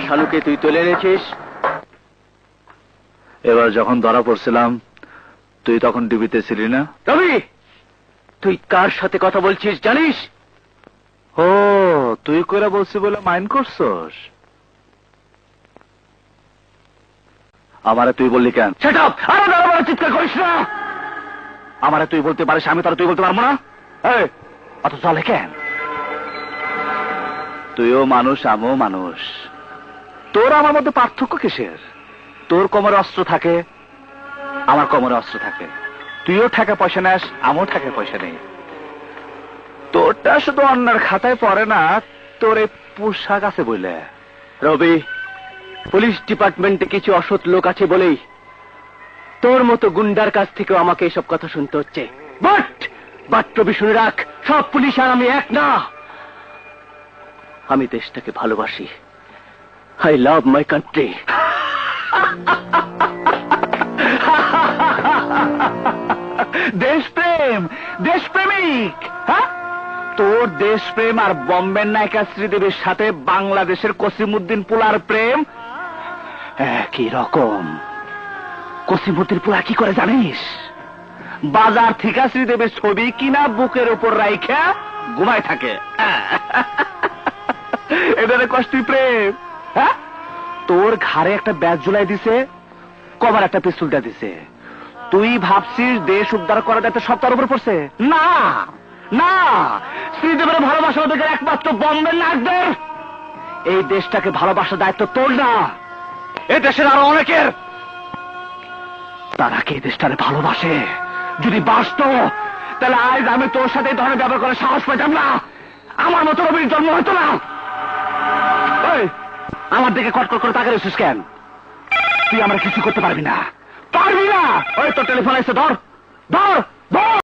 শালুকে তুই তুলে এনেছিস? এবার যখন ধরা পড়ছিলাম তুই তখন ডিবিতে ছিলি না? রবি, তুই কার সাথে কথা বলছিস জানিস? ও, তুই করে বলছি বলে মাইন্ড করছস? আমারে তুই বললি কেন? Set up! আরে দাঁড়া, চিৎকার করিস না। আমারে তুই বলতে পারিস, আমি তার তুই বলতে পারবো না? অত চলে কেন? তুইও মানুষ, আমিও মানুষ। তোর আমার মধ্যে পার্থক্য কিসের? তোর কোমরে অস্ত্র থাকে, আমার কোমরে অস্ত্র থাকে। তুইও টাকা পয়সা নেস, আমিও টাকা পয়সা নেই। তোরটা শুধু অন্যের খাতায় পড়ে না, তোর এই পোশাক আছে বলে। রবি, পুলিশ ডিপার্টমেন্টে কিছু অসৎ লোক আছে বলেই তোর মতো গুন্ডার কাছ থেকেও আমাকে এসব কথা শুনতে হচ্ছে। বাট রবি, শুনে রাখ, সব পুলিশ আর আমি এক না। আমি দেশটাকে ভালোবাসি। I love my country. দেশপ্রেম, দেশপ্রেমিক। হ্যাঁ, তোর দেশপ্রেম আর বম্বের নায়িকা শ্রীদেবীর সাথে বাংলাদেশের কসিমউদ্দিন পোলার প্রেম একই রকম। কসিমউদ্দিন পোলা কি করে জানিস? বাজার থেকে শ্রীদেবীর ছবি কিনা বুকের উপর রাইখা ঘুমায় থাকে। এটারে কষ্টি প্রেম। হ্যাঁ, তোর ঘাড়ে একটা ব্যাজ ঝুলাই দিছে, কবার একটা পিস্তুলটা দিছে। তুই ভাবছিস দেশ উদ্ধার করা যাতে সব তার উপর পড়ছে? না না, শ্রীদেবের ভালোবাসা ওদের একমাত্র বম্বের নায়কদের। এই দেশটাকে ভালোবাসার দায়িত্ব তোর না, এই দেশের আরো অনেকের। তারা কি এই দেশটারে ভালোবাসে? যদি বাসতো তাহলে আজ আমি তোর সাথে এই ধরনের ব্যবহার করার সাহস পেতাম না। আমার মতো রবির জন্ম হতো না। আমার দিকে কটকট করে তাকে রয়েছিস কেন? তুই আমার কিছু করতে পারবি না, পারবি না। ওই তোর টেলিফোন এসে ধর।